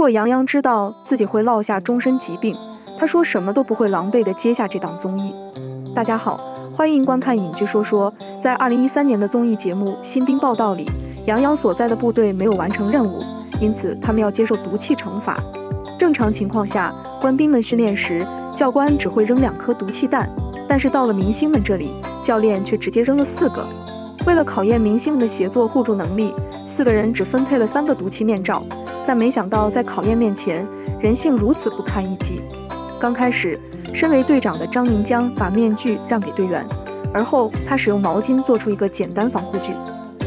果杨洋知道自己会落下终身疾病，他说什么都不会狼狈地接下这档综艺。大家好，欢迎观看影剧说说。在2013年的综艺节目《新兵报道》里，杨洋所在的部队没有完成任务，因此他们要接受毒气惩罚。正常情况下，官兵们训练时，教官只会扔2颗毒气弹，但是到了明星们这里，教练却直接扔了4个。为了考验明星们的协作互助能力，4个人只分配了3个毒气面罩，但没想到在考验面前，人性如此不堪一击。刚开始，身为队长的张宁江把面具让给队员，而后他使用毛巾做出一个简单防护具。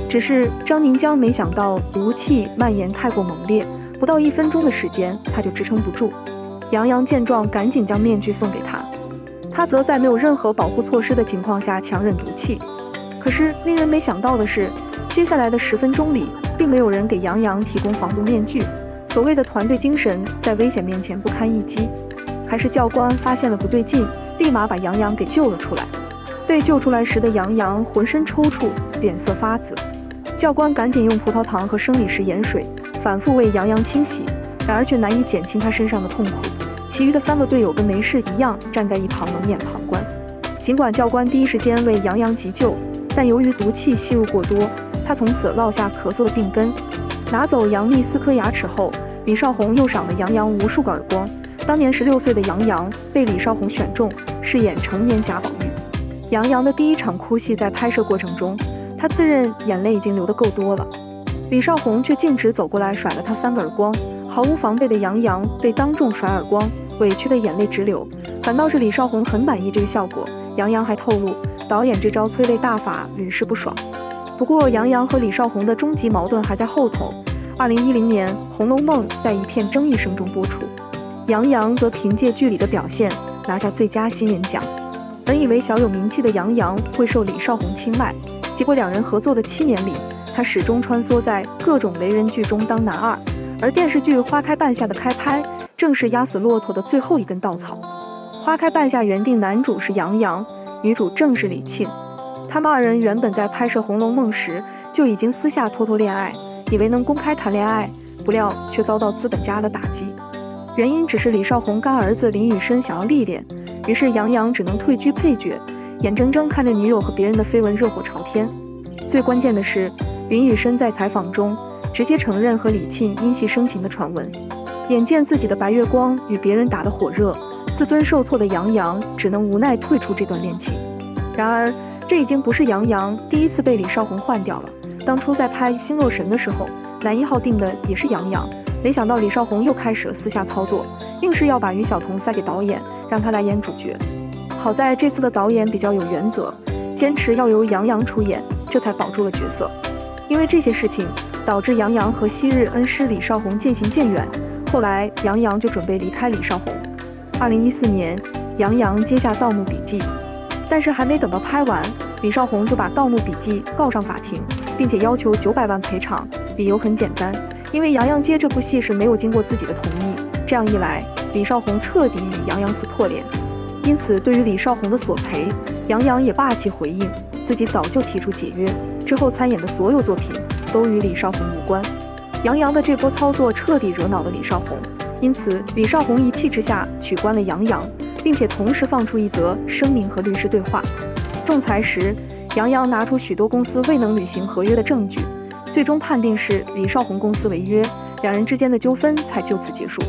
只是张宁江没想到毒气蔓延太过猛烈，不到1分钟的时间他就支撑不住。杨洋见状赶紧将面具送给他，他则在没有任何保护措施的情况下强忍毒气。可是令人没想到的是，接下来的10分钟里并没有人给杨洋提供防毒面具。所谓的团队精神在危险面前不堪一击。还是教官发现了不对劲，立马把杨洋给救了出来。被救出来时的杨洋浑身抽搐，脸色发紫。教官赶紧用葡萄糖和生理食盐水反复为杨洋清洗，然而却难以减轻他身上的痛苦。其余的3个队友跟没事一样站在一旁冷眼旁观。尽管教官第一时间为杨洋急救，但由于毒气吸入过多，他从此落下咳嗽的病根。拿走杨幂4颗牙齿后，李少红又赏了杨洋无数个耳光。当年16岁的杨洋被李少红选中饰演成年贾宝玉。杨洋的第一场哭戏在拍摄过程中，他自认眼泪已经流得够多了，李少红却径直走过来甩了他3个耳光。毫无防备的杨洋被当众甩耳光，委屈的眼泪直流。反倒是李少红很满意这个效果。杨洋还透露，导演这招催泪大法屡试不爽。不过杨洋和李少红的终极矛盾还在后头。2010年《红楼梦》在一片争议声中播出，杨洋则凭借剧里的表现拿下最佳新人奖。本以为小有名气的杨洋会受李少红青睐，结果2人合作的7年里，他始终穿梭在各种雷人剧中当男二。而电视剧《花开半夏》的开拍，正是压死骆驼的最后一根稻草。《花开半夏》原定男主是杨洋，女主正是李沁。他们2人原本在拍摄《红楼梦》时就已经私下偷偷恋爱，以为能公开谈恋爱，不料却遭到资本家的打击。原因只是李少红干儿子林宇深想要历练，于是杨洋只能退居配角，眼睁睁看着女友和别人的绯闻热火朝天。最关键的是，林宇深在采访中直接承认和李沁因戏生情的传闻。眼见自己的白月光与别人打得火热，自尊受挫的杨洋只能无奈退出这段恋情。然而，这已经不是杨洋第一次被李少红换掉了。当初在拍《星落神》的时候，男1号定的也是杨洋，没想到李少红又开始了私下操作，硬是要把于晓彤塞给导演，让他来演主角。好在这次的导演比较有原则，坚持要由杨洋出演，这才保住了角色。因为这些事情，导致杨洋和昔日恩师李少红渐行渐远。后来杨洋就准备离开李少红。2014年，杨洋接下《盗墓笔记》，但是还没等到拍完，李少红就把《盗墓笔记》告上法庭，并且要求900万赔偿。理由很简单，因为杨洋接这部戏是没有经过自己的同意。这样一来，李少红彻底与杨洋撕破脸。因此，对于李少红的索赔，杨洋也霸气回应，自己早就提出解约，之后参演的所有作品都与李少红无关。杨洋的这波操作彻底惹恼了李少红，因此李少红一气之下取关了杨洋，并且同时放出一则声明和律师对话。仲裁时，杨洋拿出许多公司未能履行合约的证据，最终判定是李少红公司违约，2人之间的纠纷才就此结束。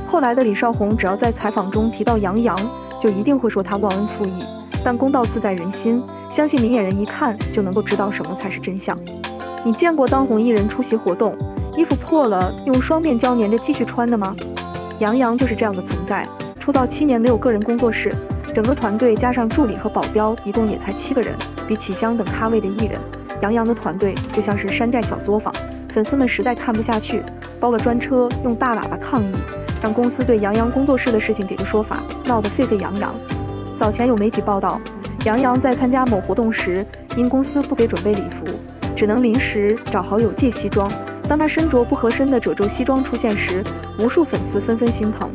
后来的李少红只要在采访中提到杨洋，就一定会说他忘恩负义，但公道自在人心，相信明眼人一看就能够知道什么才是真相。你见过当红艺人出席活动，衣服破了用双面胶粘着继续穿的吗？杨洋就是这样的存在。出道7年没有个人工作室，整个团队加上助理和保镖一共也才7个人，比启香等咖位的艺人，杨洋的团队就像是山寨小作坊。粉丝们实在看不下去，包了专车用大喇叭抗议，让公司对杨洋工作室的事情给个说法，闹得沸沸扬扬。早前有媒体报道，杨洋在参加某活动时，因公司不给准备礼服，只能临时找好友借西装。当他身着不合身的褶皱西装出现时，无数粉丝纷纷心疼。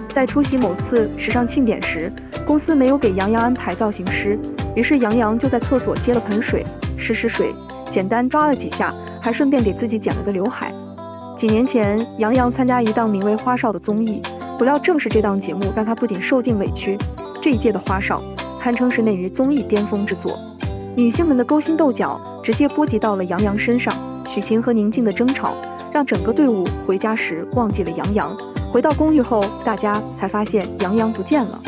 在出席某次时尚庆典时，公司没有给杨洋安排造型师，于是杨洋就在厕所接了盆水，试水，简单抓了几下，还顺便给自己剪了个刘海。几年前，杨洋参加一档名为《花少》的综艺，不料正是这档节目让他不仅受尽委屈，这一届的《花少》堪称是内娱综艺巅峰之作。女星们的勾心斗角直接波及到了杨洋身上，许晴和宁静的争吵让整个队伍回家时忘记了杨洋。回到公寓后，大家才发现杨洋不见了。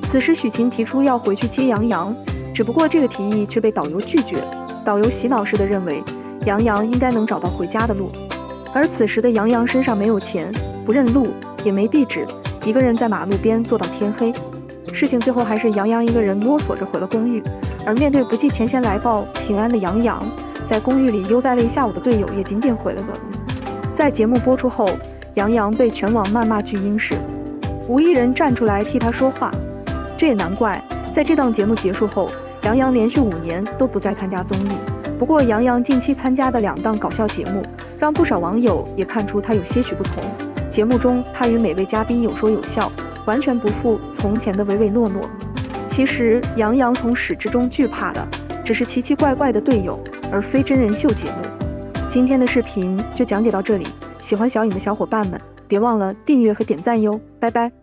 此时许晴提出要回去接杨洋，只不过这个提议却被导游拒绝。导游洗脑似的认为杨洋应该能找到回家的路，而此时的杨洋身上没有钱，不认路，也没地址，一个人在马路边坐到天黑。事情最后还是杨洋一个人摸索着回了公寓，而面对不计前嫌来报平安的杨洋，在公寓里悠哉了一下午的队友也仅仅回了个在节目播出后，杨洋被全网谩骂巨婴式，无一人站出来替他说话。这也难怪，在这档节目结束后，杨洋连续5年都不再参加综艺。不过杨洋近期参加的2档搞笑节目，让不少网友也看出他有些许不同。节目中他与每位嘉宾有说有笑，完全不复从前的唯唯诺诺。其实杨洋从始至终惧怕的只是奇奇怪怪的队友，而非真人秀节目。今天的视频就讲解到这里，喜欢小颖的小伙伴们别忘了订阅和点赞哟，拜拜。